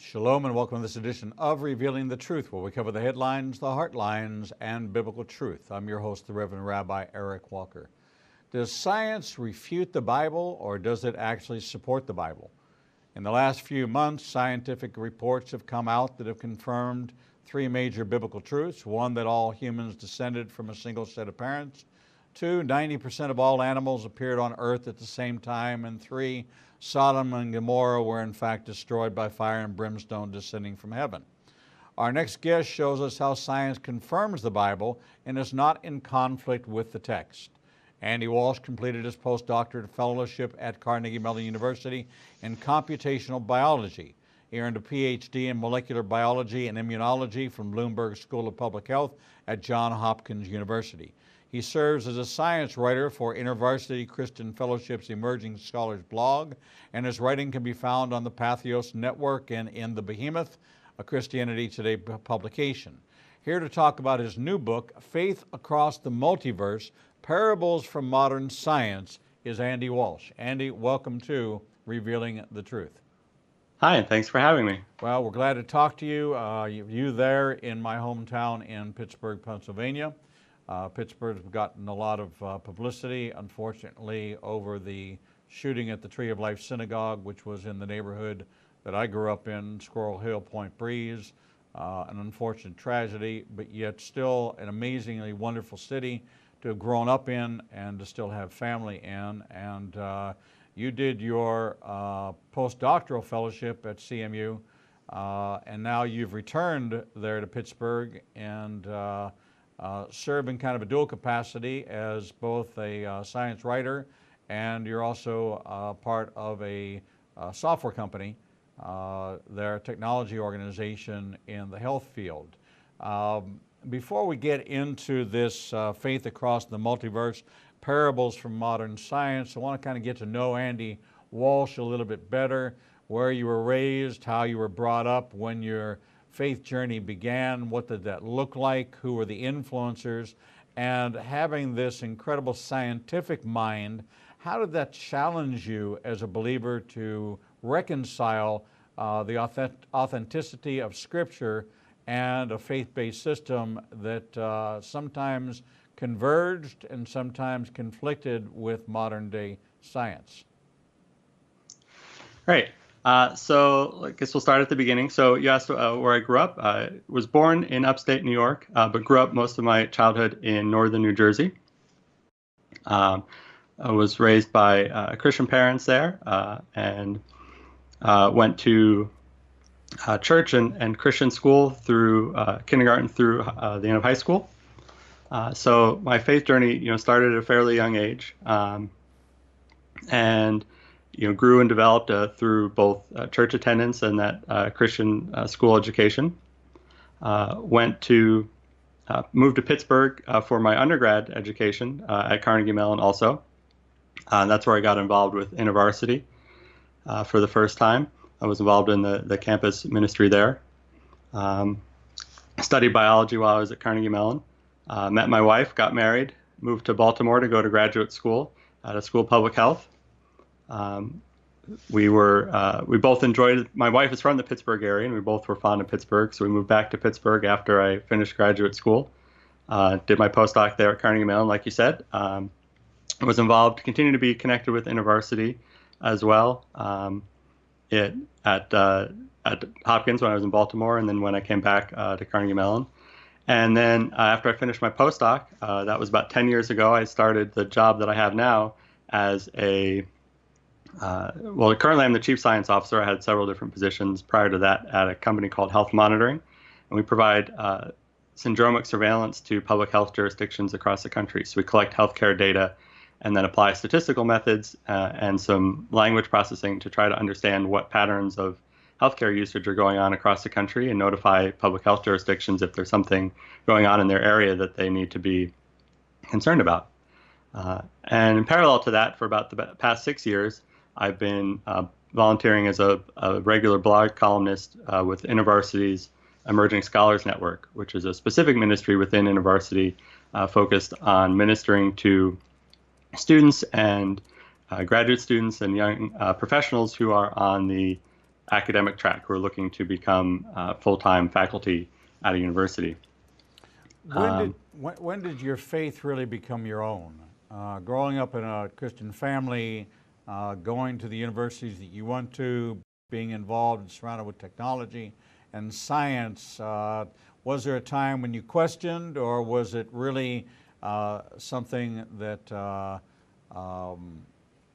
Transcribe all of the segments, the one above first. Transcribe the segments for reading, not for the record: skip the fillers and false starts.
Shalom and welcome to this edition of Revealing the Truth, where we cover the headlines, the heart lines, and biblical truth. I'm your host, the Reverend Rabbi Eric Walker. Does science refute the Bible, or does it actually support the Bible? In the last few months, scientific reports have come out that have confirmed three major biblical truths. One, that all humans descended from a single set of parents. Two, 90% of all animals appeared on earth at the same time. And three, Sodom and Gomorrah were in fact destroyed by fire and brimstone descending from heaven. Our next guest shows us how science confirms the Bible and is not in conflict with the text. Andy Walsh completed his postdoctorate fellowship at Carnegie Mellon University in computational biology. He earned a PhD in molecular biology and immunology from Bloomberg School of Public Health at Johns Hopkins University. He serves as a science writer for InterVarsity Christian Fellowship's Emerging Scholars blog, and his writing can be found on the Pathos Network and in The Behemoth, a Christianity Today publication. Here to talk about his new book, Faith Across the Multiverse, Parables from Modern Science, is Andy Walsh. Andy, welcome to Revealing the Truth. Hi, and thanks for having me. Well, we're glad to talk to you. You there in my hometown in Pittsburgh, Pennsylvania. Pittsburgh's gotten a lot of publicity, unfortunately, over the shooting at the Tree of Life Synagogue, which was in the neighborhood that I grew up in, Squirrel Hill, Point Breeze. An unfortunate tragedy, but yet still an amazingly wonderful city to have grown up in and to still have family in. And you did your postdoctoral fellowship at CMU, and now you've returned there to Pittsburgh and serve in kind of a dual capacity as both a science writer, and you're also part of a software company, their technology organization in the health field. Before we get into this Faith Across the Multiverse, Parables from Modern Science, I want to kind of get to know Andy Walsh a little bit better, where you were raised, how you were brought up, when your faith journey began, what did that look like, who were the influencers, and having this incredible scientific mind, how did that challenge you as a believer to reconcile the authenticity of Scripture and a faith-based system that sometimes converged and sometimes conflicted with modern-day science? Great. So I guess we'll start at the beginning. So you asked where I grew up. I was born in upstate New York, but grew up most of my childhood in northern New Jersey. I was raised by Christian parents there, and went to church and Christian school through kindergarten through the end of high school. So my faith journey, started at a fairly young age, and grew and developed through both church attendance and that Christian school education. Moved to Pittsburgh for my undergrad education at Carnegie Mellon also. That's where I got involved with InterVarsity for the first time. I was involved in the campus ministry there. Studied biology while I was at Carnegie Mellon. Met my wife, got married, moved to Baltimore to go to graduate school at a school of public health. We both enjoyed, my wife is from the Pittsburgh area, and we both were fond of Pittsburgh, so we moved back to Pittsburgh after I finished graduate school. Did my postdoc there at Carnegie Mellon, like you said. Was involved, continued to be connected with InterVarsity as well, at Hopkins when I was in Baltimore, and then when I came back to Carnegie Mellon. And then after I finished my postdoc, that was about 10 years ago, I started the job that I have now as currently I'm the chief science officer. I had several different positions prior to that at a company called Health Monitoring, and we provide syndromic surveillance to public health jurisdictions across the country. So we collect healthcare data and then apply statistical methods and some language processing to try to understand what patterns of healthcare usage are going on across the country and notify public health jurisdictions if there's something going on in their area that they need to be concerned about. And in parallel to that, for about the past 6 years, I've been volunteering as a regular blog columnist with InterVarsity's Emerging Scholars Network, which is a specific ministry within InterVarsity focused on ministering to students and graduate students and young professionals who are on the academic track who are looking to become full-time faculty at a university. When did your faith really become your own? Growing up in a Christian family, going to the universities that you went to, being involved and surrounded with technology and science, was there a time when you questioned, or was it really something that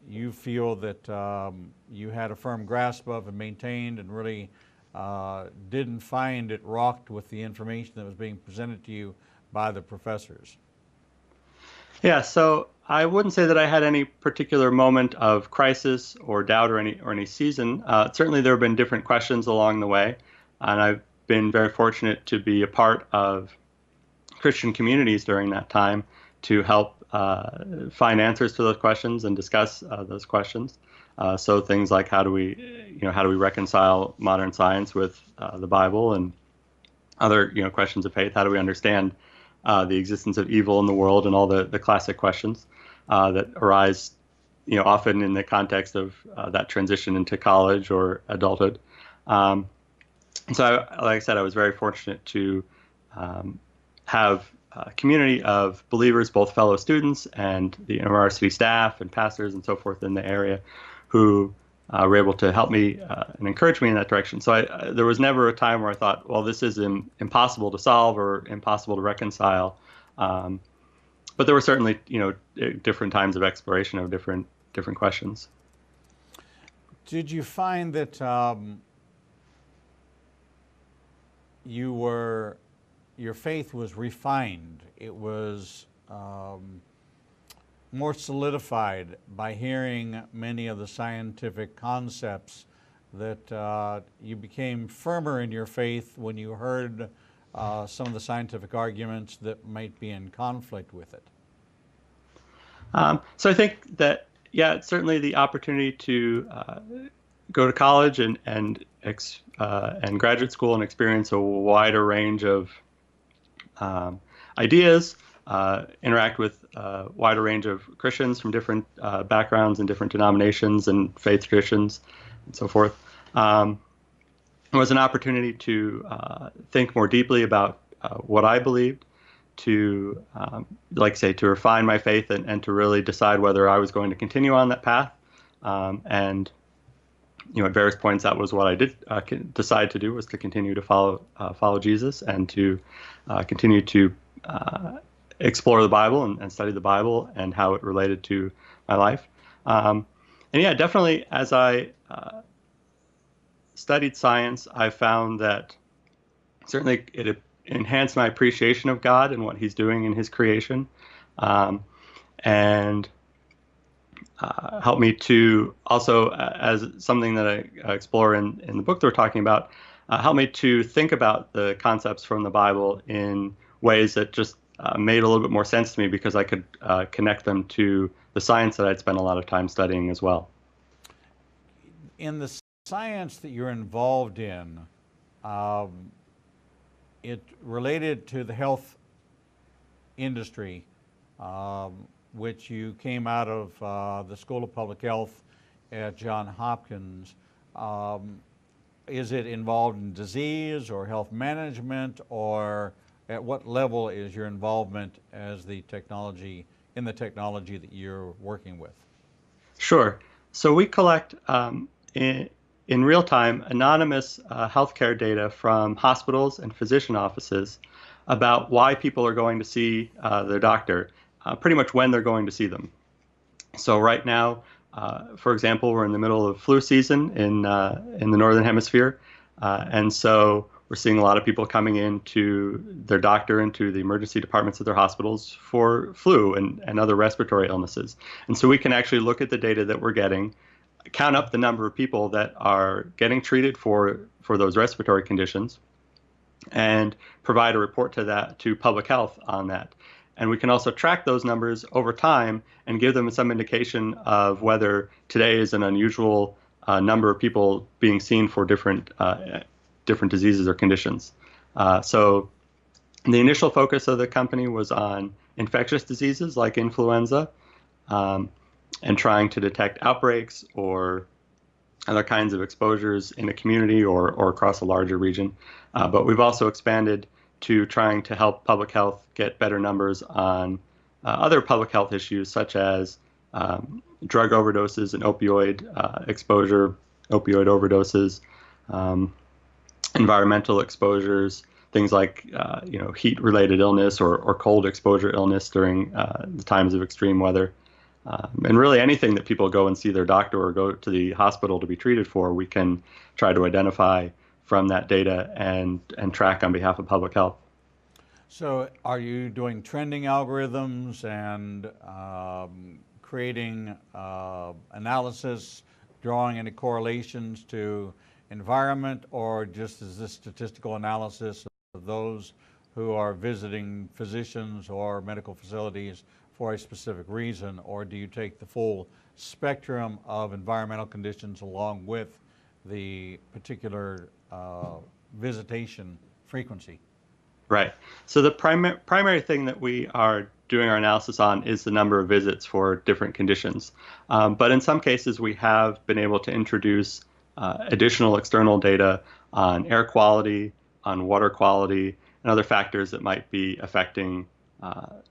you feel that you had a firm grasp of and maintained, and really didn't find it rocked with the information that was being presented to you by the professors? Yeah, so I wouldn't say that I had any particular moment of crisis or doubt or any season. Certainly there have been different questions along the way, and I've been very fortunate to be a part of Christian communities during that time to help find answers to those questions and discuss those questions. So things like how do we reconcile modern science with the Bible, and other questions of faith. How do we understand the existence of evil in the world, and all the classic questions that arise, often in the context of that transition into college or adulthood. So, like I said, I was very fortunate to have a community of believers, both fellow students and the university staff and pastors and so forth in the area, who were able to help me and encourage me in that direction. So there was never a time where I thought, well, this is impossible to solve or impossible to reconcile. But there were certainly, different times of exploration of different questions. Did you find that your faith was refined? It was more solidified by hearing many of the scientific concepts, that you became firmer in your faith when you heard some of the scientific arguments that might be in conflict with it? So I think that, yeah, certainly the opportunity to go to college and graduate school and experience a wider range of ideas, interact with a wider range of Christians from different backgrounds and different denominations and faith traditions and so forth. It was an opportunity to think more deeply about what I believed, to, to refine my faith and to really decide whether I was going to continue on that path. And at various points, that was what I did decide to do, was to continue to follow Jesus, and to continue to explore the Bible and study the Bible and how it related to my life. And yeah, definitely, as I studied science, I found that certainly it enhanced my appreciation of God and what He's doing in His creation, and helped me to also, as something that I explore in the book that we're talking about, helped me to think about the concepts from the Bible in ways that just made a little bit more sense to me, because I could connect them to the science that I'd spent a lot of time studying as well. In the science that you're involved in, it related to the health industry, which you came out of the School of Public Health at Johns Hopkins. Is it involved in disease or health management, or at what level is your involvement as the technology that you're working with? Sure. So we collect in real time anonymous healthcare data from hospitals and physician offices about why people are going to see their doctor, pretty much when they're going to see them. So right now, for example, we're in the middle of flu season in the Northern Hemisphere, and so we're seeing a lot of people coming in to their doctor and to the emergency departments of their hospitals for flu and other respiratory illnesses. And so we can actually look at the data that we're getting, count up the number of people that are getting treated for those respiratory conditions, and provide a report to public health on that. And we can also track those numbers over time and give them some indication of whether today is an unusual number of people being seen for different diseases or conditions. So the initial focus of the company was on infectious diseases like influenza, and trying to detect outbreaks or other kinds of exposures in a community or across a larger region. But we've also expanded to trying to help public health get better numbers on other public health issues such as drug overdoses and opioid exposure, opioid overdoses, environmental exposures, things like heat-related illness or cold exposure illness during the times of extreme weather. And really anything that people go and see their doctor or go to the hospital to be treated for, we can try to identify from that data and track on behalf of public health. So are you doing trending algorithms and creating analysis, drawing any correlations to environment, or just is this statistical analysis of those who are visiting physicians or medical facilities for a specific reason, or do you take the full spectrum of environmental conditions along with the particular visitation frequency? Right. So the primary thing that we are doing our analysis on is the number of visits for different conditions. But in some cases, we have been able to introduce additional external data on air quality, on water quality, and other factors that might be affecting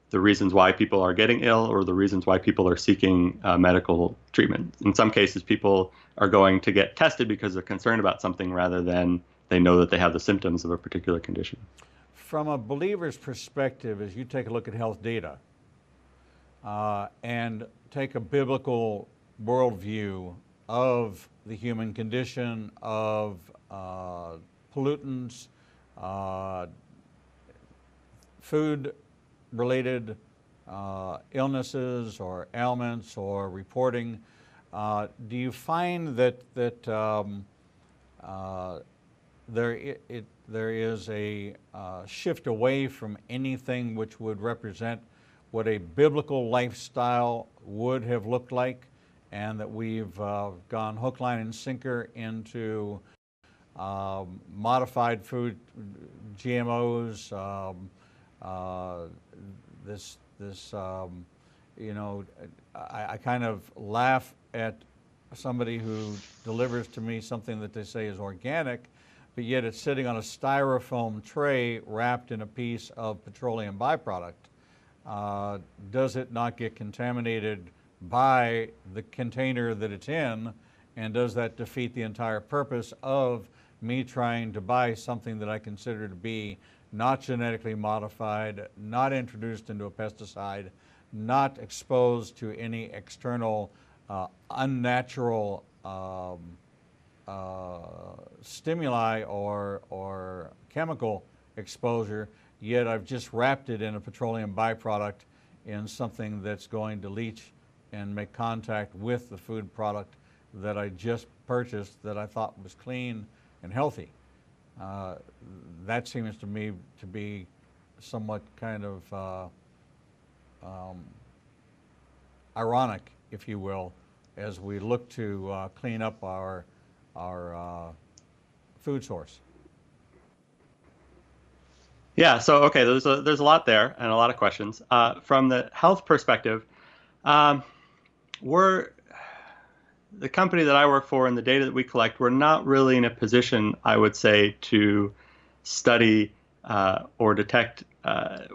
the reasons why people are getting ill or the reasons why people are seeking medical treatment. In some cases, people are going to get tested because they're concerned about something rather than they know that they have the symptoms of a particular condition. From a believer's perspective, as you take a look at health data and take a biblical worldview of the human condition, of pollutants, food-related illnesses or ailments or reporting, do you find that there is a shift away from anything which would represent what a biblical lifestyle would have looked like, and that we've gone hook, line, and sinker into modified food, GMOs, I kind of laugh at somebody who delivers to me something that they say is organic, but yet it's sitting on a styrofoam tray wrapped in a piece of petroleum byproduct. Does it not get contaminated by the container that it's in, and does that defeat the entire purpose of me trying to buy something that I consider to be not genetically modified, not introduced into a pesticide, not exposed to any external unnatural stimuli or chemical exposure, yet I've just wrapped it in a petroleum byproduct in something that's going to leach and make contact with the food product that I just purchased that I thought was clean and healthy. That seems to me to be somewhat kind of ironic, if you will, as we look to clean up our food source. Yeah, so okay, there's a lot there and a lot of questions. From the health perspective, the company that I work for and the data that we collect, we're not really in a position, I would say, to study or detect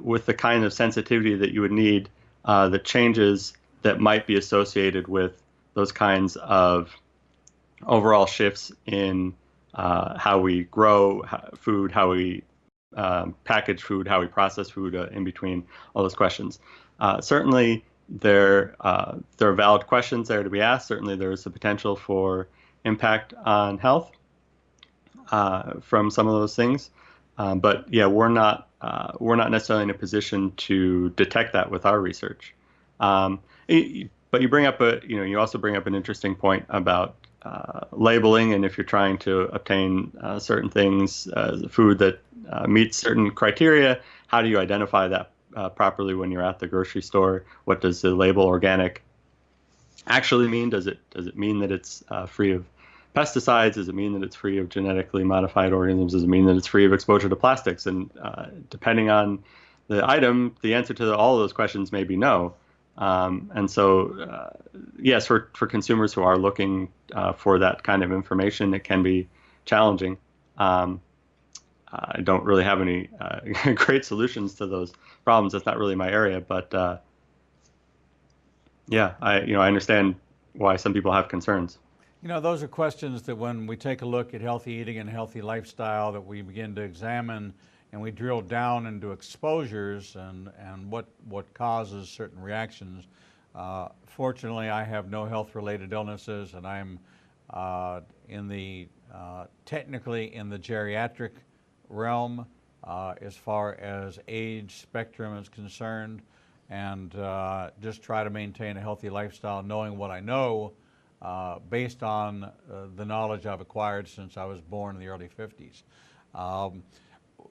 with the kind of sensitivity that you would need the changes that might be associated with those kinds of overall shifts in how we grow food, how we package food, how we process food, in between all those questions. Certainly, there are valid questions there to be asked. Certainly, there is the potential for impact on health from some of those things. But yeah, we're not necessarily in a position to detect that with our research. But you bring up you also bring up an interesting point about labeling, and if you're trying to obtain certain things, food that meets certain criteria, how do you identify that properly when you're at the grocery store? What does the label organic actually mean? Does it mean that it's free of pesticides? Does it mean that it's free of genetically modified organisms? Does it mean that it's free of exposure to plastics? And depending on the item, the answer to all of those questions may be no. And so, yes, for consumers who are looking for that kind of information, it can be challenging. Um, I don't really have any great solutions to those problems. That's not really my area, but yeah, I understand why some people have concerns. You know, those are questions that when we take a look at healthy eating and healthy lifestyle that we begin to examine and we drill down into exposures and what causes certain reactions. Fortunately, I have no health-related illnesses, and I'm in the technically in the geriatric realm as far as age spectrum is concerned, and just try to maintain a healthy lifestyle, knowing what I know based on the knowledge I've acquired since I was born in the early 50s.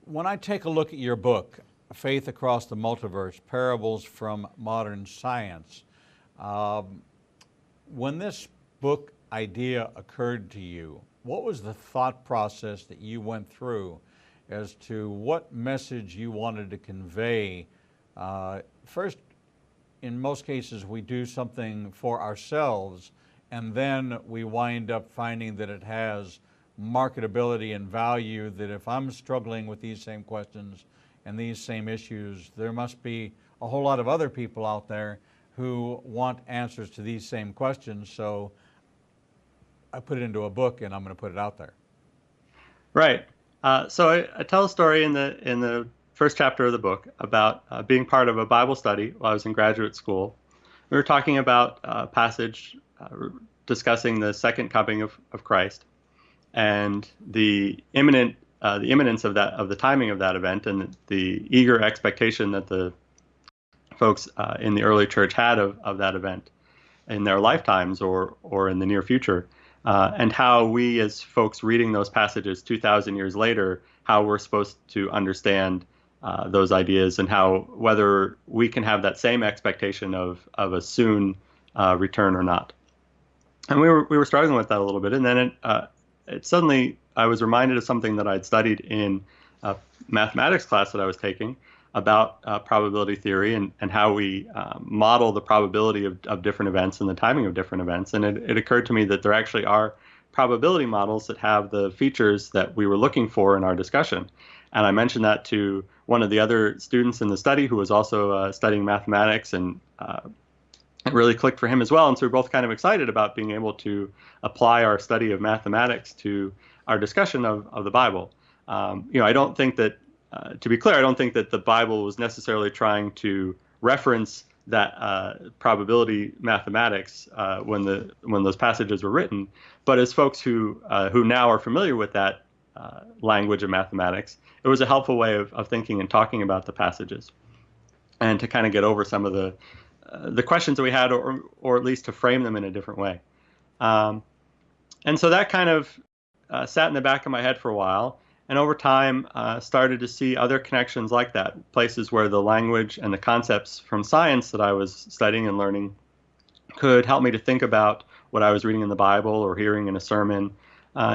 When I take a look at your book, Faith Across the Multiverse, Parables from Modern Science, when this book idea occurred to you, what was the thought process that you went through as to what message you wanted to convey? First, in most cases, we do something for ourselves, and then we wind up finding that it has marketability and value, that if I'm struggling with these same questions and these same issues, there must be a whole lot of other people out there who want answers to these same questions. So I put it into a book and I'm going to put it out there. Right. So I tell a story in the first chapter of the book about being part of a Bible study while I was in graduate school. We were talking about a passage discussing the second coming of Christ and the imminence of the timing of that event, and the eager expectation that the folks in the early church had of that event in their lifetimes or in the near future, and how we as folks reading those passages 2,000 years later, how we're supposed to understand those ideas, and how whether we can have that same expectation of a soon return or not. And we were struggling with that a little bit, and then it suddenly I was reminded of something that I'd studied in a mathematics class that I was taking about probability theory and how we model the probability of different events and the timing of different events. And it occurred to me that there actually are probability models that have the features that we were looking for in our discussion. And I mentioned that to one of the other students in the study who was also studying mathematics, and it really clicked for him as well. And so we're both kind of excited about being able to apply our study of mathematics to our discussion of the Bible. I don't think that, to be clear, I don't think that the Bible was necessarily trying to reference that probability mathematics when those passages were written. But as folks who now are familiar with that language of mathematics, it was a helpful way of thinking and talking about the passages, and to kind of get over some of the questions that we had, or at least to frame them in a different way. And so that kind of sat in the back of my head for a while, and over time started to see other connections like that, places where the language and the concepts from science that I was studying and learning could help me to think about what I was reading in the Bible or hearing in a sermon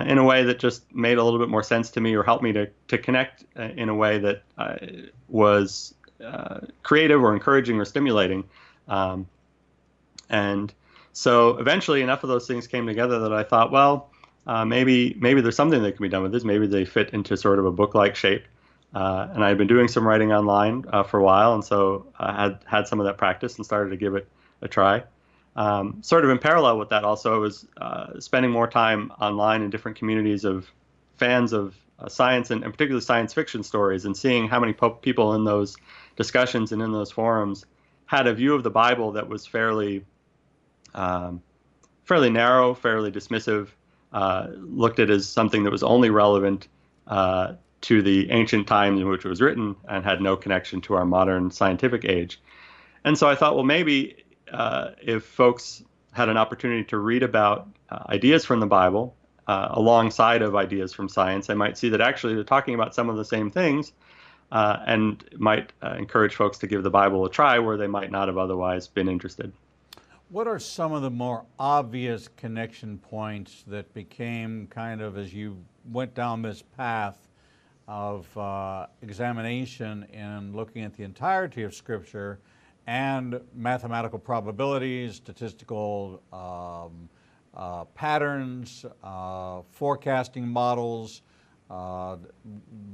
in a way that just made a little bit more sense to me, or helped me to connect in a way that was creative or encouraging or stimulating. And so eventually enough of those things came together that I thought, well, maybe there's something that can be done with this. Maybe they fit into sort of a book-like shape. And I had been doing some writing online for a while, and so I had some of that practice and started to give it a try. Sort of in parallel with that also, I was spending more time online in different communities of fans of science, and particularly science fiction stories, and seeing how many people in those discussions and in those forums had a view of the Bible that was fairly narrow, fairly dismissive, looked at as something that was only relevant to the ancient times in which it was written and had no connection to our modern scientific age. And so I thought, well, maybe if folks had an opportunity to read about ideas from the Bible alongside of ideas from science, they might see that actually they're talking about some of the same things, and might encourage folks to give the Bible a try where they might not have otherwise been interested. What are some of the more obvious connection points that became kind of, as you went down this path of examination and looking at the entirety of Scripture and mathematical probabilities, statistical patterns, forecasting models,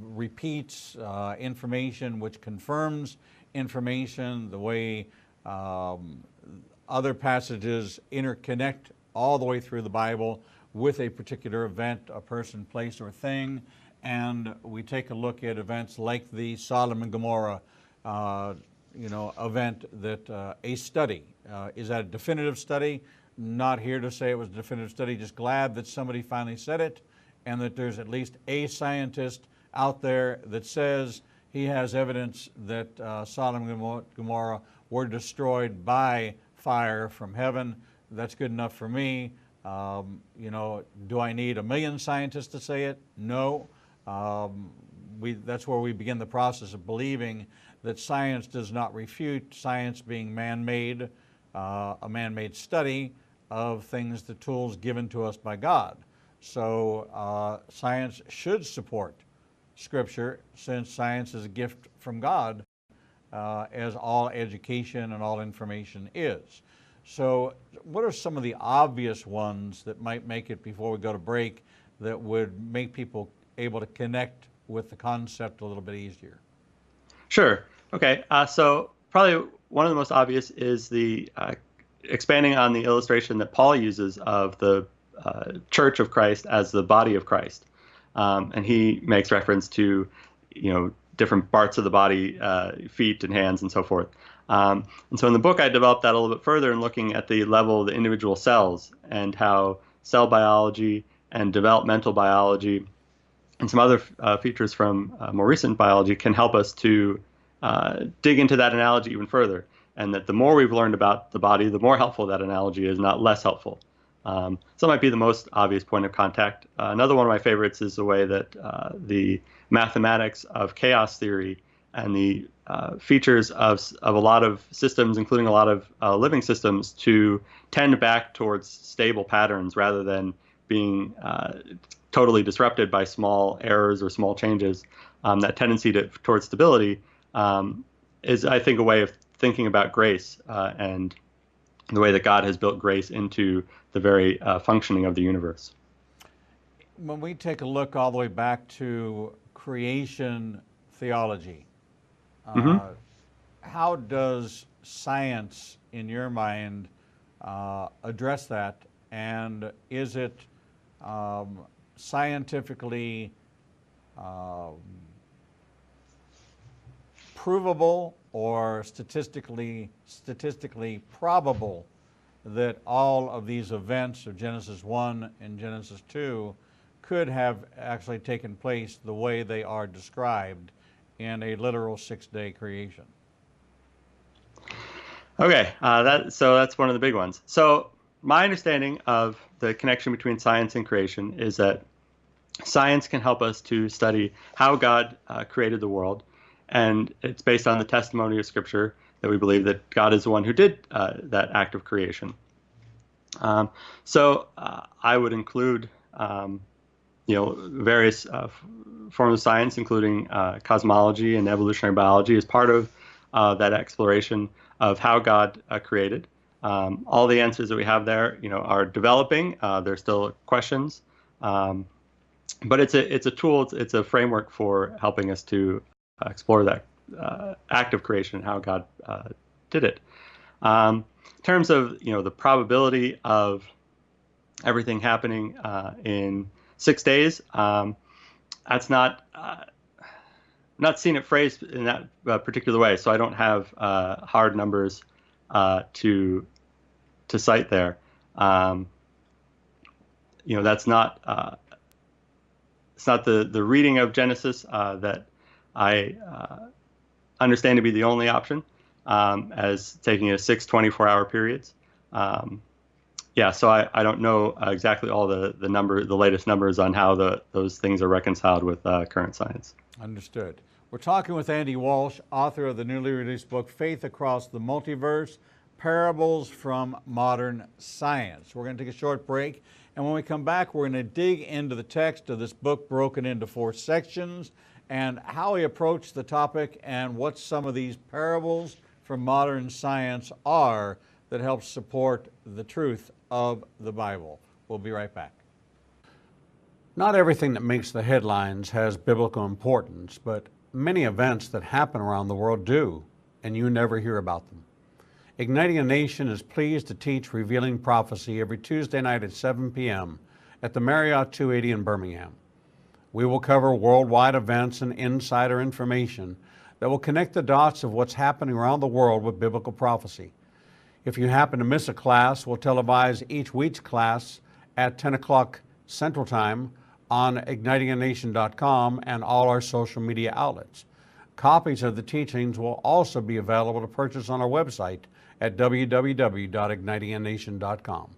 repeats information which confirms information, the way other passages interconnect all the way through the Bible with a particular event, a person, place, or thing. And we take a look at events like the Sodom and Gomorrah event, that a study. Is that a definitive study? Not here to say it was a definitive study, just glad that somebody finally said it, and that there's at least a scientist out there that says he has evidence that Sodom and Gomorrah were destroyed by fire from heaven. That's good enough for me. Do I need a million scientists to say it? No. That's where we begin the process of believing that science does not refute, science being man-made, a man-made study of things, the tools given to us by God. So science should support Scripture, since science is a gift from God, as all education and all information is. So what are some of the obvious ones that might make it, before we go to break, that would make people able to connect with the concept a little bit easier? Sure. Okay. So probably one of the most obvious is the expanding on the illustration that Paul uses of the Church of Christ as the body of Christ. And he makes reference to, different parts of the body, feet and hands and so forth. And so in the book, I developed that a little bit further in looking at the level of the individual cells and how cell biology and developmental biology and some other features from more recent biology can help us to dig into that analogy even further. And that the more we've learned about the body, the more helpful that analogy is, not less helpful. So that might be the most obvious point of contact. Another one of my favorites is the way that the mathematics of chaos theory and the features of a lot of systems, including a lot of living systems, to tend back towards stable patterns rather than being totally disrupted by small errors or small changes. That tendency towards stability is, I think, a way of thinking about grace and the way that God has built grace into the very functioning of the universe. When we take a look all the way back to creation theology, how does science, in your mind, address that? And is it scientifically provable or statistically probable that all of these events of Genesis 1 and Genesis 2 could have actually taken place the way they are described in a literal 6-day creation? Okay, so that's one of the big ones. So my understanding of the connection between science and creation is that science can help us to study how God created the world, and it's based on the testimony of Scripture that we believe that God is the one who did that act of creation. So I would include various forms of science, including cosmology and evolutionary biology, as part of that exploration of how God created. All the answers that we have there, are developing. There's still questions, but it's a tool. It's a framework for helping us to explore that act of creation and how God did it. In terms of the probability of everything happening in 6 days, that's not seen it phrased in that particular way. So I don't have hard numbers to cite there. That's not it's not the reading of Genesis that I understand to be the only option, as taking it 6 24-hour periods. So I don't know exactly all the latest numbers on how those things are reconciled with current science. Understood. We're talking with Andy Walsh, author of the newly released book, Faith Across the Multiverse, Parables from Modern Science. We're going to take a short break, and when we come back, we're going to dig into the text of this book broken into 4 sections, and how he approached the topic and what some of these parables from modern science are that help support the truth of the Bible? We'll be right back. Not everything that makes the headlines has biblical importance, but many events that happen around the world do, and you never hear about them. Igniting a Nation is pleased to teach Revealing Prophecy every Tuesday night at 7 p.m. at the Marriott 280 in Birmingham. We will cover worldwide events and insider information that will connect the dots of what's happening around the world with biblical prophecy. If you happen to miss a class, we'll televise each week's class at 10 o'clock Central Time on ignitinganation.com and all our social media outlets. Copies of the teachings will also be available to purchase on our website at www.ignitinganation.com.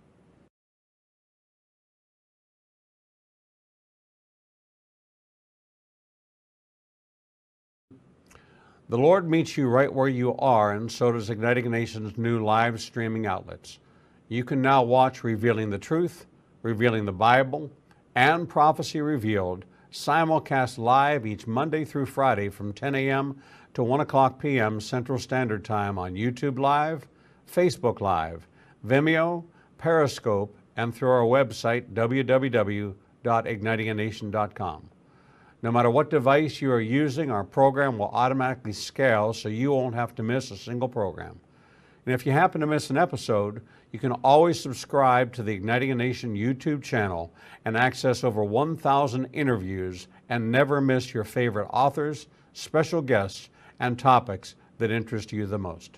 The Lord meets you right where you are, and so does Igniting a Nation's new live streaming outlets. You can now watch Revealing the Truth, Revealing the Bible, and Prophecy Revealed simulcast live each Monday through Friday from 10 a.m. to 1 o'clock p.m. Central Standard Time on YouTube Live, Facebook Live, Vimeo, Periscope, and through our website, www.ignitinganation.com. No matter what device you are using, our program will automatically scale so you won't have to miss a single program. And if you happen to miss an episode, you can always subscribe to the Igniting a Nation YouTube channel and access over 1,000 interviews and never miss your favorite authors, special guests, and topics that interest you the most.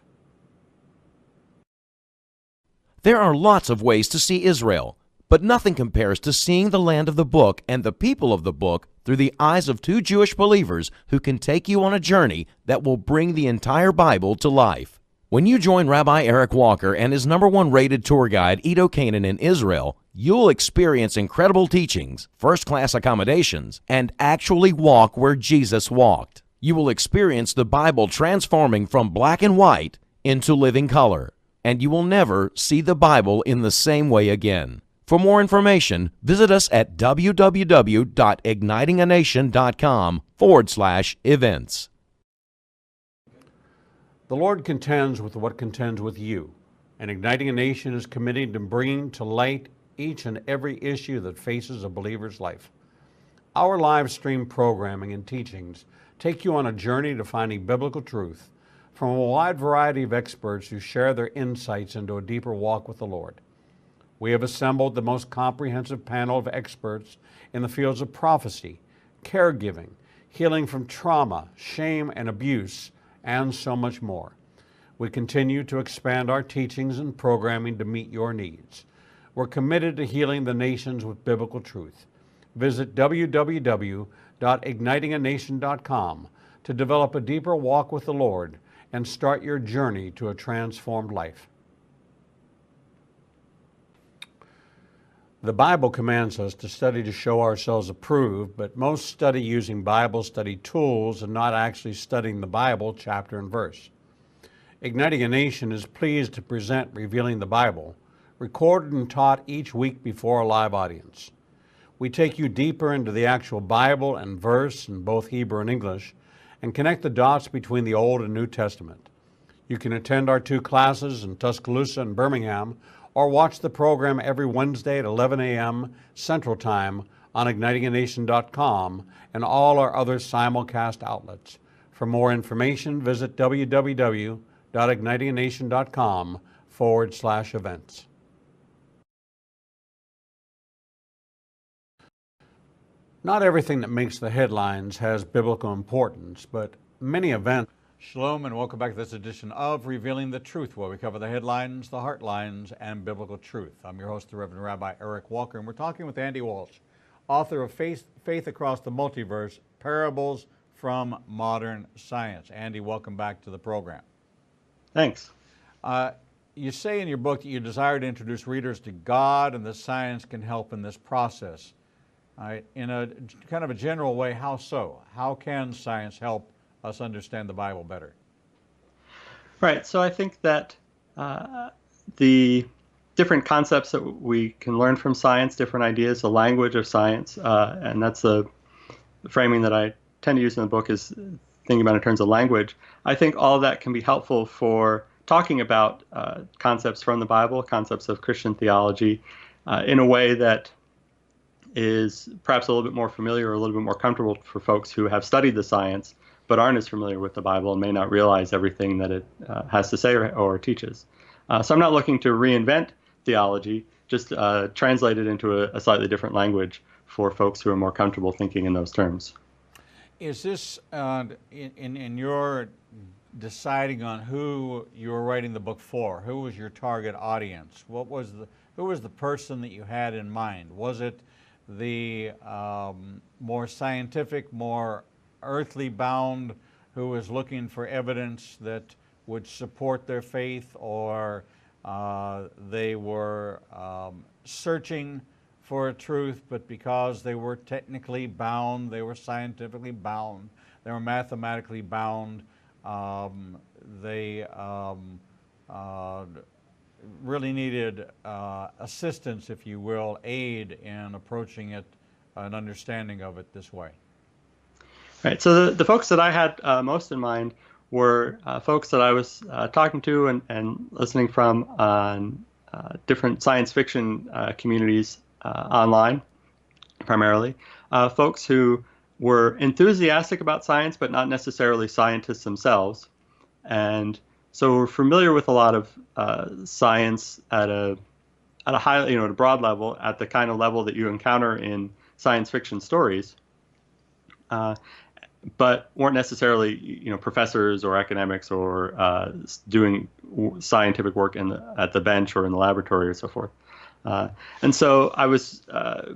There are lots of ways to see Israel, but nothing compares to seeing the land of the book and the people of the book through the eyes of two Jewish believers who can take you on a journey that will bring the entire Bible to life. When you join Rabbi Eric Walker and his #1 rated tour guide, Edo Canaan in Israel, you'll experience incredible teachings, first-class accommodations, and actually walk where Jesus walked. You will experience the Bible transforming from black and white into living color, and you will never see the Bible in the same way again. For more information, visit us at www.ignitinganation.com/events. The Lord contends with what contends with you, and Igniting a Nation is committed to bringing to light each and every issue that faces a believer's life. Our live stream programming and teachings take you on a journey to finding biblical truth from a wide variety of experts who share their insights into a deeper walk with the Lord. We have assembled the most comprehensive panel of experts in the fields of prophecy, caregiving, healing from trauma, shame, and abuse, and so much more. We continue to expand our teachings and programming to meet your needs. We're committed to healing the nations with biblical truth. Visit www.ignitinganation.com to develop a deeper walk with the Lord and start your journey to a transformed life. The Bible commands us to study to show ourselves approved, but most study using Bible study tools and not actually studying the Bible chapter and verse. Igniting a Nation is pleased to present Revealing the Bible, recorded and taught each week before a live audience. We take you deeper into the actual Bible and verse in both Hebrew and English and connect the dots between the Old and New Testament. You can attend our 2 classes in Tuscaloosa and Birmingham, or watch the program every Wednesday at 11 a.m. Central Time on ignitinganation.com and all our other simulcast outlets. For more information, visit www.ignitinganation.com/events. Not everything that makes the headlines has biblical importance, but many events. Shalom and welcome back to this edition of Revealing the Truth, where we cover the headlines, the heartlines, and biblical truth. I'm your host, the Reverend Rabbi Eric Walker, and we're talking with Andy Walsh, author of Faith Across the Multiverse, Parables from Modern Science. Andy, welcome back to the program. Thanks. You say in your book that you desire to introduce readers to God and that science can help in this process. In a kind of a general way, how so? How can science help us understand the Bible better? Right. So I think that the different concepts that we can learn from science, different ideas, the language of science, and that's the framing that I tend to use in the book, is thinking about in terms of language, I think all of that can be helpful for talking about concepts from the Bible, concepts of Christian theology, in a way that is perhaps a little bit more familiar or a little bit more comfortable for folks who have studied the science but aren't as familiar with the Bible and may not realize everything that it has to say or teaches. So I'm not looking to reinvent theology, just translate it into a slightly different language for folks who are more comfortable thinking in those terms. Is this, in your deciding on who you were writing the book for, who was your target audience? Who was the person that you had in mind? Was it the more scientific, more earthly bound, who was looking for evidence that would support their faith, or they were searching for a truth, but because they were technically bound, they were scientifically bound, they were mathematically bound, they really needed assistance, if you will, aid in approaching it, an understanding of it this way? Right. So the folks that I had most in mind were folks that I was talking to and listening from on different science fiction communities online, primarily. Folks who were enthusiastic about science, but not necessarily scientists themselves. And so we're familiar with a lot of science at a high, at a broad level, at the kind of level that you encounter in science fiction stories. But weren't necessarily, professors or academics or doing scientific work at the bench or in the laboratory or so forth. And so I was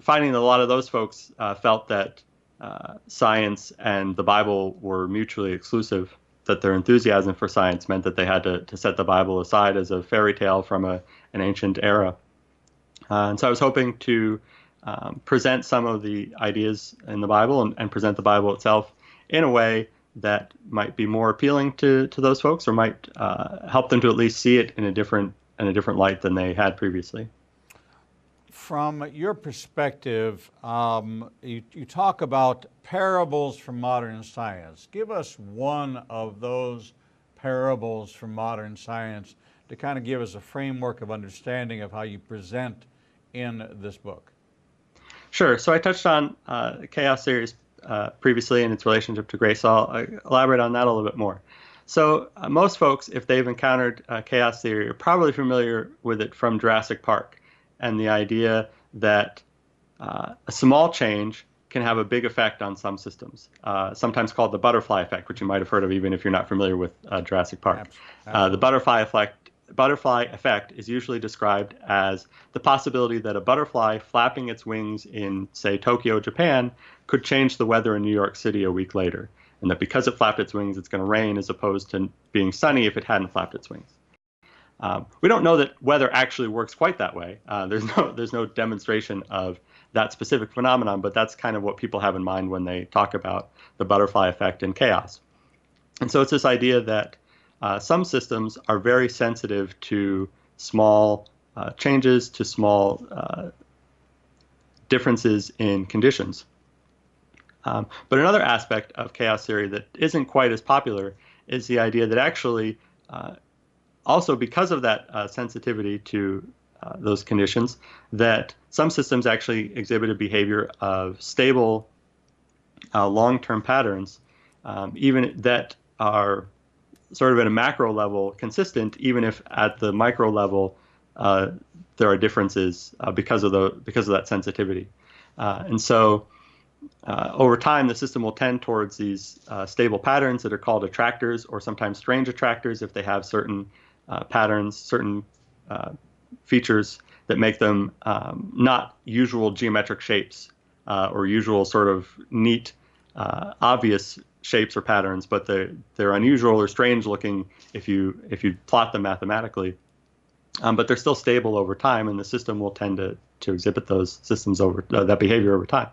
finding that a lot of those folks felt that science and the Bible were mutually exclusive, that their enthusiasm for science meant that they had to set the Bible aside as a fairy tale from an ancient era. And so I was hoping to present some of the ideas in the Bible and present the Bible itself in a way that might be more appealing to those folks, or might help them to at least see it in a different light than they had previously. From your perspective, you talk about parables from modern science. Give us one of those parables from modern science to kind of give us a framework of understanding of how you present in this book. Sure. So I touched on chaos theories previously and its relationship to grace. So I'll elaborate on that a little bit more. So most folks, if they've encountered chaos theory, are probably familiar with it from Jurassic Park, and the idea that a small change can have a big effect on some systems, sometimes called the butterfly effect, which you might have heard of even if you're not familiar with Jurassic Park. The butterfly effect is usually described as the possibility that a butterfly flapping its wings in, say, Tokyo, Japan, could change the weather in New York City a week later, and that because it flapped its wings, it's going to rain as opposed to being sunny if it hadn't flapped its wings. We don't know that weather actually works quite that way. There's no demonstration of that specific phenomenon, but that's kind of what people have in mind when they talk about the butterfly effect in chaos. And so it's this idea that some systems are very sensitive to small changes, to small differences in conditions. But another aspect of chaos theory that isn't quite as popular is the idea that actually, also because of that sensitivity to those conditions, that some systems actually exhibit a behavior of stable, long-term patterns, even that are sort of at a macro level consistent, even if at the micro level there are differences because of that sensitivity. And so over time, the system will tend towards these stable patterns that are called attractors, or sometimes strange attractors if they have certain patterns, certain features that make them not usual geometric shapes or usual sort of neat, obvious shapes or patterns, but they're unusual or strange looking if you plot them mathematically. But they're still stable over time, and the system will tend to exhibit those systems that behavior over time.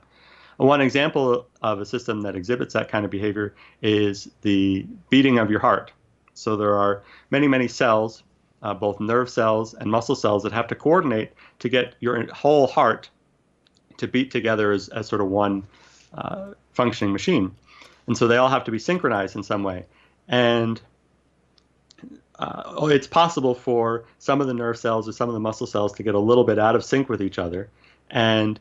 One example of a system that exhibits that kind of behavior is the beating of your heart. So there are many, many cells, both nerve cells and muscle cells, that have to coordinate to get your whole heart to beat together as sort of one functioning machine. And so they all have to be synchronized in some way. And it's possible for some of the nerve cells or some of the muscle cells to get a little bit out of sync with each other. And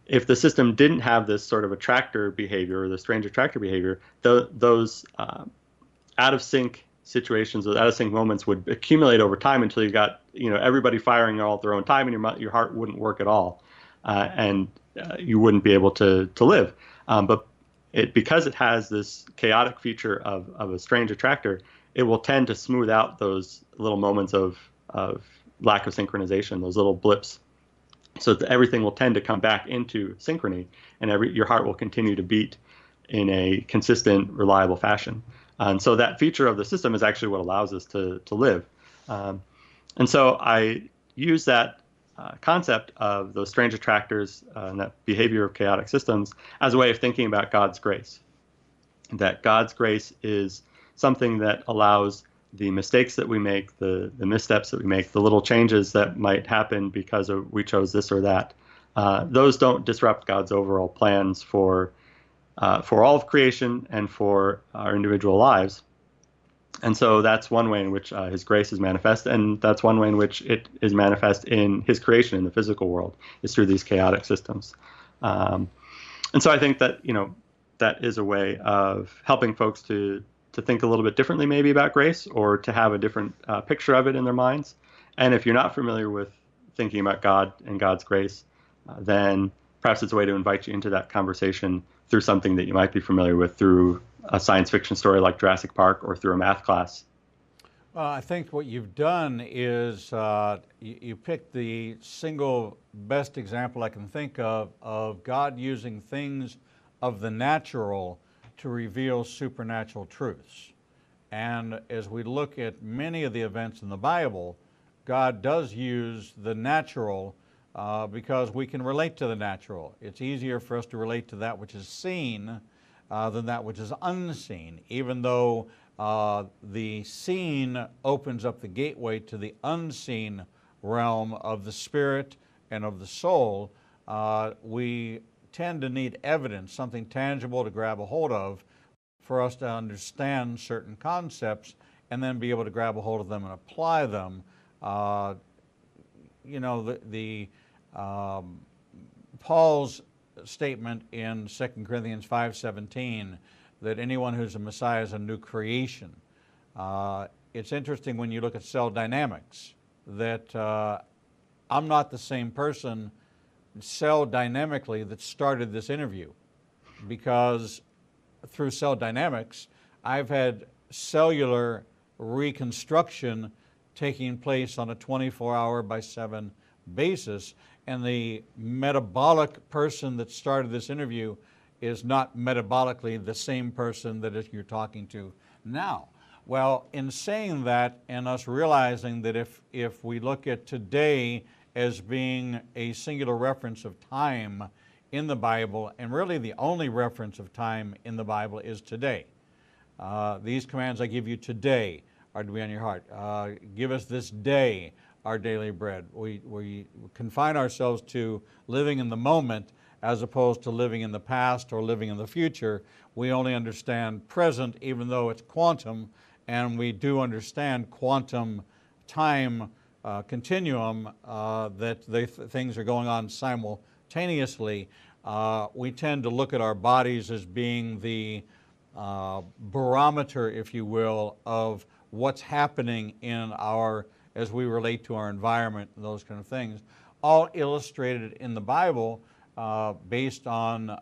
if the system didn't have this sort of attractor behavior or the strange attractor behavior, those out of sync situations, those out of sync moments would accumulate over time until you got everybody firing all at their own time, and your heart wouldn't work at all, and you wouldn't be able to live. But because it has this chaotic feature of a strange attractor, it will tend to smooth out those little moments of lack of synchronization, those little blips, so that everything will tend to come back into synchrony, and your heart will continue to beat in a consistent, reliable fashion. And so that feature of the system is actually what allows us to live. And so I use that concept of those strange attractors and that behavior of chaotic systems as a way of thinking about God's grace. That God's grace is something that allows the mistakes that we make, the missteps that we make, the little changes that might happen because we chose this or that. Those don't disrupt God's overall plans for all of creation and for our individual lives. And so that's one way in which his grace is manifest, and that's one way in which it is manifest in his creation in the physical world, is through these chaotic systems. And so I think that that is a way of helping folks to think a little bit differently maybe about grace, or to have a different picture of it in their minds. And if you're not familiar with thinking about God and God's grace, then perhaps it's a way to invite you into that conversation through something that you might be familiar with, through a science fiction story like Jurassic Park, or through a math class. Well, I think what you've done is you picked the single best example I can think of God using things of the natural to reveal supernatural truths. And as we look at many of the events in the Bible, God does use the natural because we can relate to the natural. It's easier for us to relate to that which is seen than that which is unseen, even though the seen opens up the gateway to the unseen realm of the spirit and of the soul. We tend to need evidence, something tangible to grab a hold of, for us to understand certain concepts and then be able to grab a hold of them and apply them. Paul's statement in 2 Corinthians 5:17 that anyone who's a Messiah is a new creation. It's interesting when you look at cell dynamics that I'm not the same person cell dynamically that started this interview, because through cell dynamics I've had cellular reconstruction taking place on a 24-hour-by-7 basis, and the metabolic person that started this interview is not metabolically the same person that you're talking to now. Well, in saying that, and us realizing that if we look at today as being a singular reference of time in the Bible, and really the only reference of time in the Bible is today. These commands I give you today are to be on your heart. Give us this day our daily bread. We confine ourselves to living in the moment as opposed to living in the past or living in the future. We only understand present, even though it's quantum, and we do understand quantum time continuum, that things are going on simultaneously. We tend to look at our bodies as being the barometer, if you will, of what's happening in as we relate to our environment and those kind of things, all illustrated in the Bible based on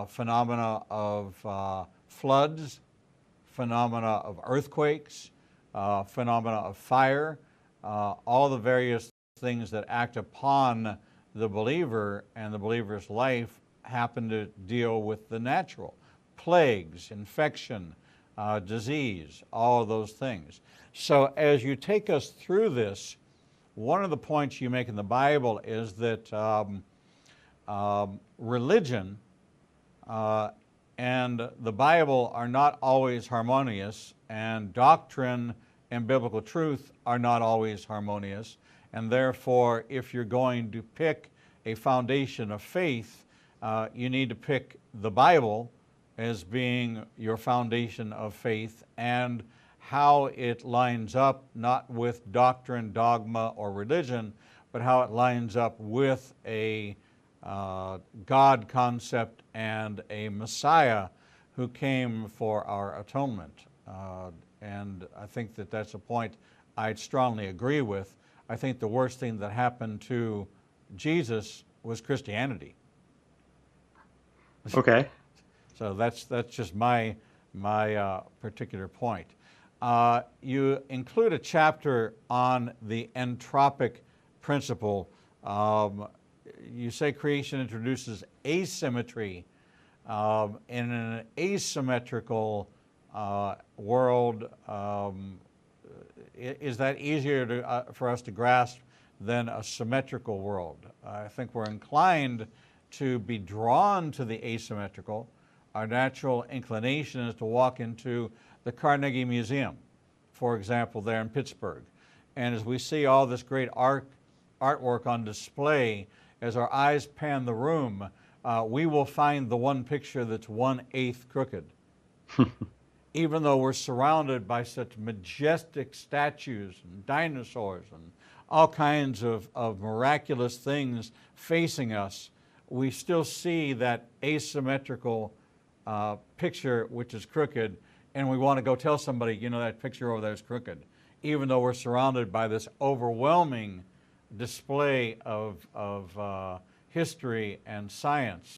phenomena of floods, phenomena of earthquakes, phenomena of fire, all the various things that act upon the believer and the believer's life happen to deal with the natural. Plagues, infection, disease, all of those things. So as you take us through this, one of the points you make in the Bible is that religion and the Bible are not always harmonious, and doctrine and biblical truth are not always harmonious, and therefore if you're going to pick a foundation of faith, you need to pick the Bible as being your foundation of faith, and how it lines up not with doctrine, dogma, or religion, but how it lines up with a God concept and a Messiah who came for our atonement. And I think that that's a point I'd strongly agree with. I think the worst thing that happened to Jesus was Christianity. Okay. So that's just my particular point. You include a chapter on the entropic principle. You say creation introduces asymmetry. In an asymmetrical world, is that easier for us to grasp than a symmetrical world? I think we're inclined to be drawn to the asymmetrical. Our natural inclination is to walk into the Carnegie Museum, for example, there in Pittsburgh. And as we see all this great artwork on display, as our eyes pan the room, we will find the one picture that's 1/8 crooked. Even though we're surrounded by such majestic statues and dinosaurs and all kinds of miraculous things facing us, we still see that asymmetrical picture which is crooked, and we want to go tell somebody, you know, that picture over there is crooked, even though we're surrounded by this overwhelming display of history and science.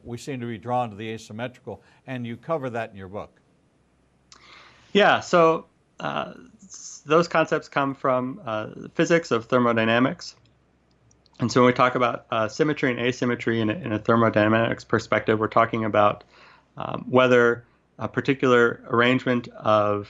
We seem to be drawn to the asymmetrical, and you cover that in your book. Yeah, so those concepts come from physics of thermodynamics. And so when we talk about symmetry and asymmetry in a thermodynamics perspective, we're talking about whether a particular arrangement of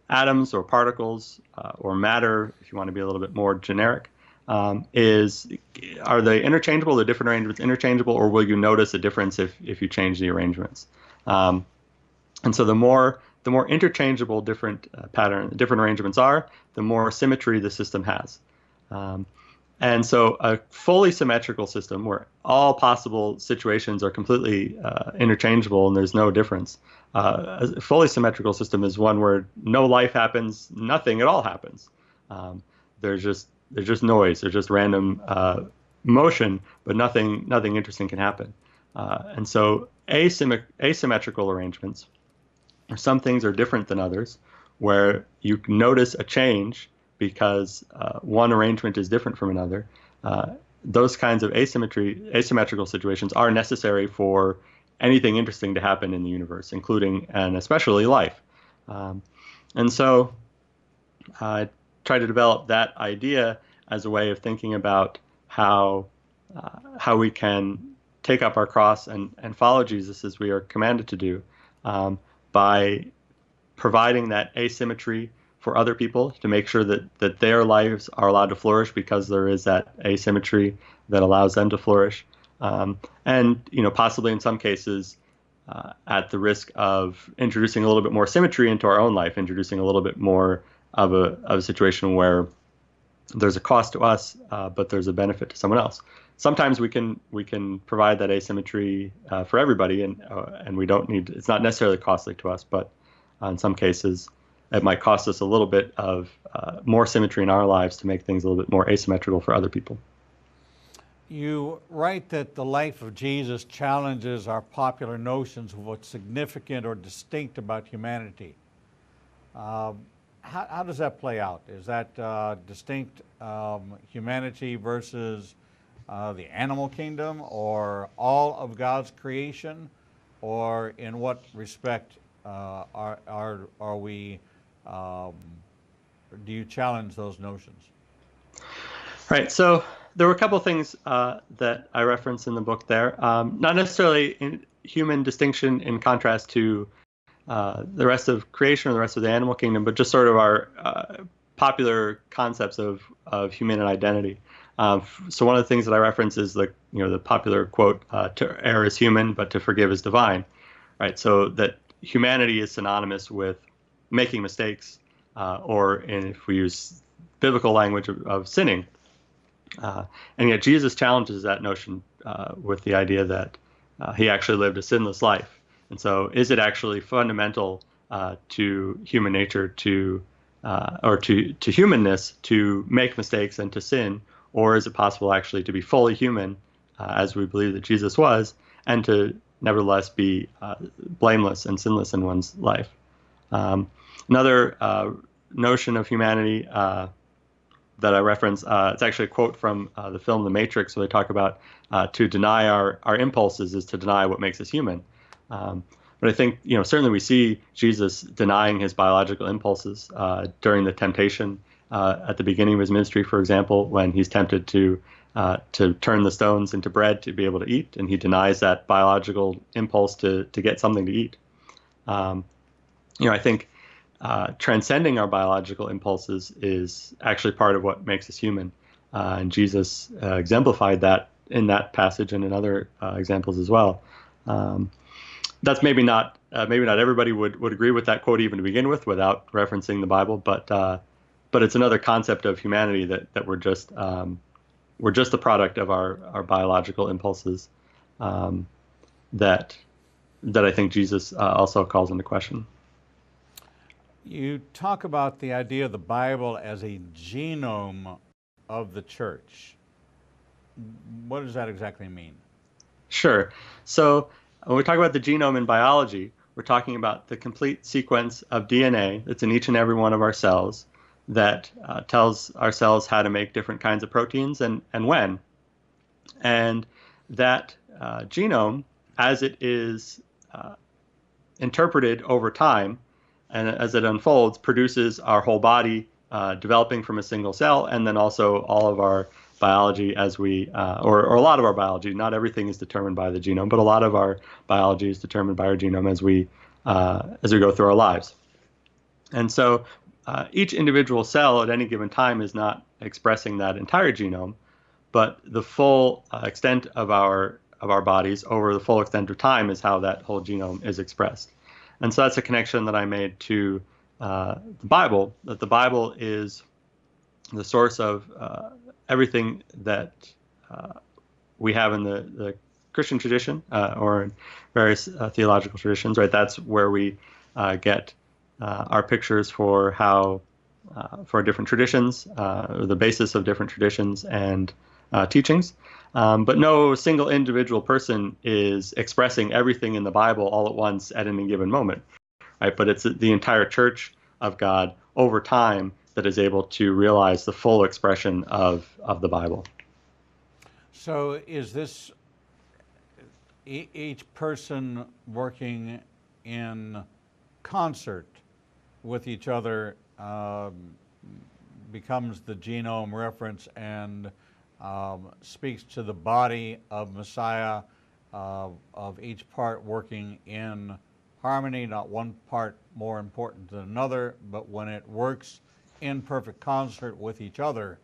atoms or particles or matter, if you want to be a little bit more generic, are they interchangeable? The different arrangements interchangeable, or will you notice a difference if you change the arrangements? And so the more interchangeable different arrangements are, the more symmetry the system has. And so a fully symmetrical system where all possible situations are completely interchangeable and there's no difference. A fully symmetrical system is one where no life happens, nothing at all happens. There's just noise, there's just random motion, but nothing interesting can happen. And so asymmetrical arrangements, where some things are different than others, where you notice a change because one arrangement is different from another. Those kinds of asymmetrical situations are necessary for anything interesting to happen in the universe, including and especially life. And so I try to develop that idea as a way of thinking about how we can take up our cross and follow Jesus as we are commanded to do, by providing that asymmetry for other people, to make sure that their lives are allowed to flourish because there is that asymmetry that allows them to flourish, and possibly in some cases at the risk of introducing a little bit more symmetry into our own life, introducing a little bit more of a situation where there's a cost to us, but there's a benefit to someone else. Sometimes we can provide that asymmetry for everybody, and we don't need. It's not necessarily costly to us, but in some cases, it might cost us a little bit of more symmetry in our lives to make things a little bit more asymmetrical for other people. You write that the life of Jesus challenges our popular notions of what's significant or distinct about humanity. How does that play out? Is that distinct humanity versus the animal kingdom, or all of God's creation, or in what respect are we? Do you challenge those notions? Right. So there were a couple of things that I referenced in the book there. Not necessarily in human distinction in contrast to the rest of creation or the rest of the animal kingdom, but just sort of our popular concepts of human identity. So one of the things that I reference is the popular quote, "To err is human, but to forgive is divine." Right. So that humanity is synonymous with making mistakes, or if we use biblical language of sinning. And yet Jesus challenges that notion with the idea that he actually lived a sinless life. And so is it actually fundamental to human nature or to humanness to make mistakes and to sin? Or is it possible actually to be fully human, as we believe that Jesus was, and to nevertheless be blameless and sinless in one's life? Another notion of humanity that I reference, it's actually a quote from the film The Matrix, where they talk about to deny our impulses is to deny what makes us human. But I think, certainly we see Jesus denying his biological impulses during the temptation at the beginning of his ministry, for example, when he's tempted to turn the stones into bread to be able to eat, and he denies that biological impulse to get something to eat. I think transcending our biological impulses is actually part of what makes us human. And Jesus exemplified that in that passage and in other examples as well. That's maybe not everybody would agree with that quote even to begin with without referencing the Bible, but it's another concept of humanity that we're just the product of our biological impulses that I think Jesus also calls into question. You talk about the idea of the Bible as a genome of the church. What does that exactly mean? Sure. So when we talk about the genome in biology, we're talking about the complete sequence of DNA that's in each and every one of our cells that tells our cells how to make different kinds of proteins and when. And that genome, as it is interpreted over time, and as it unfolds, produces our whole body, developing from a single cell, and then also all of our biology as we, or a lot of our biology. Not everything is determined by the genome, but a lot of our biology is determined by our genome as we go through our lives. And so each individual cell at any given time is not expressing that entire genome, but the full extent of our bodies over the full extent of time is how that whole genome is expressed. And so that's a connection that I made to the Bible, that the Bible is the source of everything that we have in the Christian tradition or in various theological traditions, right? That's where we get our pictures for how, for different traditions, the basis of different traditions and teachings. But no single individual person is expressing everything in the Bible all at once at any given moment, right? But it's the entire church of God over time that is able to realize the full expression of the Bible. So is this each person working in concert with each other becomes the genome reference and speaks to the body of Messiah, of each part working in harmony, not one part more important than another, but when it works in perfect concert with each other,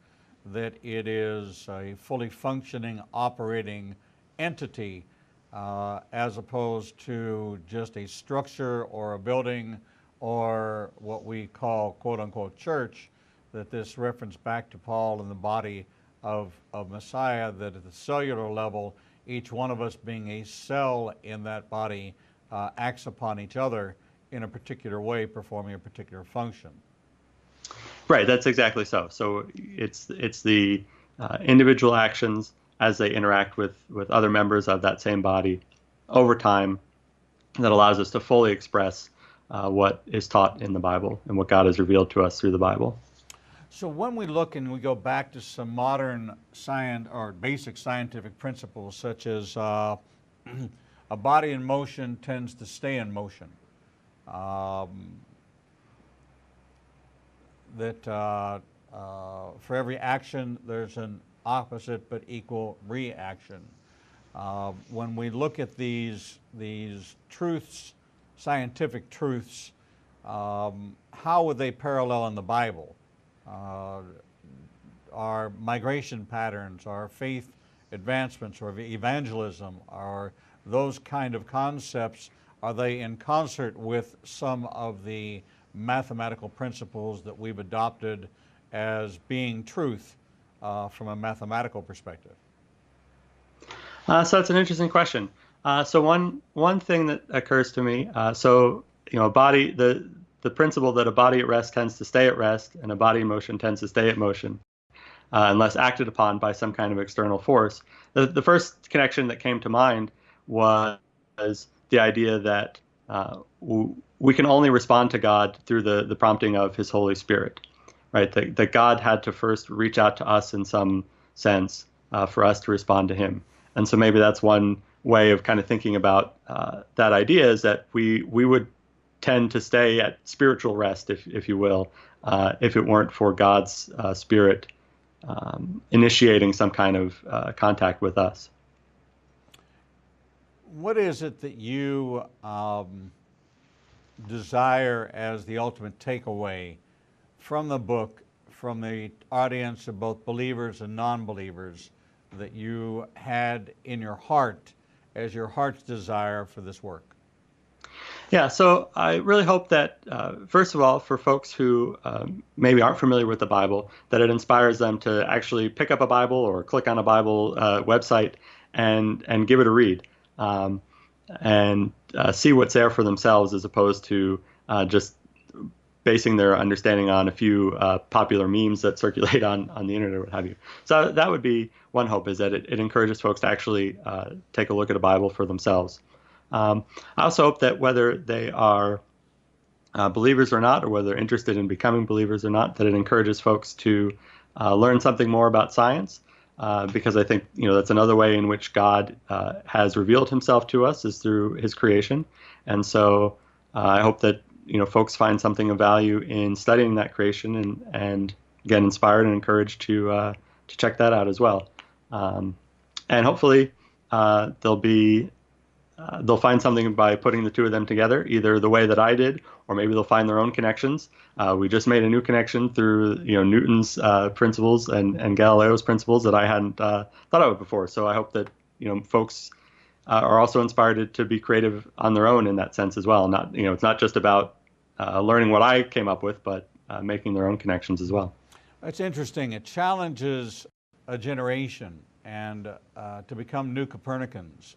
that it is a fully functioning, operating entity, as opposed to just a structure or a building or what we call quote-unquote church, that this reference back to Paul and the body of Messiah, that at the cellular level, each one of us being a cell in that body acts upon each other in a particular way, performing a particular function. Right, that's exactly so. So it's the individual actions as they interact with other members of that same body over time that allows us to fully express what is taught in the Bible and what God has revealed to us through the Bible. So when we look and we go back to some modern science or basic scientific principles, such as a body in motion tends to stay in motion, that for every action there's an opposite but equal reaction. When we look at these truths, scientific truths, how would they parallel in the Bible? Our migration patterns, our faith advancements, or evangelism, are those kind of concepts, are they in concert with some of the mathematical principles that we've adopted as being truth from a mathematical perspective? So that's an interesting question. So one thing that occurs to me, so a body, the principle that a body at rest tends to stay at rest, and a body in motion tends to stay at motion, unless acted upon by some kind of external force. The first connection that came to mind was the idea that we can only respond to God through the prompting of His Holy Spirit, right? That God had to first reach out to us in some sense for us to respond to Him. And so maybe that's one way of kind of thinking about that idea, is that we would tend to stay at spiritual rest, if you will, if it weren't for God's Spirit initiating some kind of contact with us. What is it that you desire as the ultimate takeaway from the book, from the audience of both believers and non-believers, that you had in your heart as your heart's desire for this work? Yeah, so I really hope that, first of all, for folks who maybe aren't familiar with the Bible, that it inspires them to actually pick up a Bible or click on a Bible website and give it a read, and see what's there for themselves, as opposed to just basing their understanding on a few popular memes that circulate on the internet or what have you. So that would be one hope, is that it encourages folks to actually take a look at a Bible for themselves. I also hope that whether they are believers or not, or whether they're interested in becoming believers or not, that it encourages folks to learn something more about science, because I think that's another way in which God has revealed Himself to us, is through His creation. And so I hope that folks find something of value in studying that creation, and get inspired and encouraged to check that out as well. And hopefully they'll find something by putting the two of them together, either the way that I did, or maybe they'll find their own connections. We just made a new connection through Newton's principles and Galileo's principles that I hadn't thought of before. So I hope that folks are also inspired to be creative on their own in that sense as well. Not it's not just about learning what I came up with, but making their own connections as well. It's interesting. It challenges a generation and to become new Copernicans.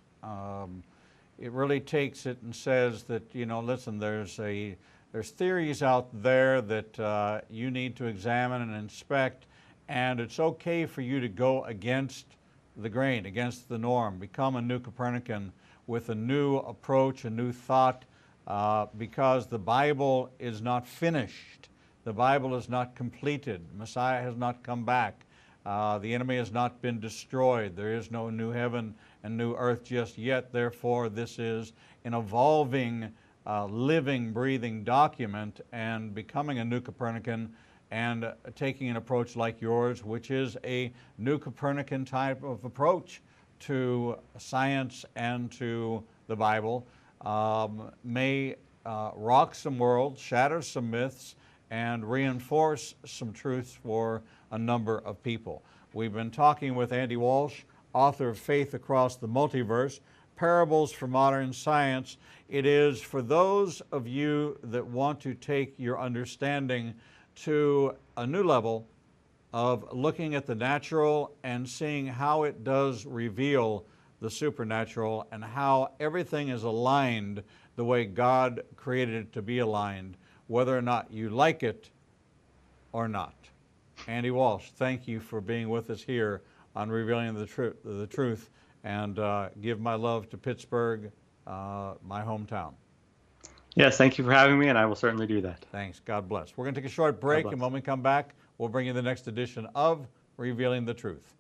It really takes it and says that, listen, there's theories out there that you need to examine and inspect, and it's okay for you to go against the grain, against the norm. Become a new Copernican with a new approach, a new thought, because the Bible is not finished. The Bible is not completed. Messiah has not come back. The enemy has not been destroyed. There is no new heaven and new earth just yet. Therefore, this is an evolving, living, breathing document, and becoming a new Copernican and taking an approach like yours, which is a new Copernican type of approach to science and to the Bible, may rock some worlds, shatter some myths, and reinforce some truths for a number of people. We've been talking with Andy Walsh, author of Faith Across the Multiverse, Parables for Modern Science. It is for those of you that want to take your understanding to a new level of looking at the natural and seeing how it does reveal the supernatural, and how everything is aligned the way God created it to be aligned, whether or not you like it or not. Andy Walsh, thank you for being with us here on Revealing the Truth, and give my love to Pittsburgh, my hometown. Yes, thank you for having me, and I will certainly do that. Thanks. God bless. We're going to take a short break, and when we come back, we'll bring you the next edition of Revealing the Truth.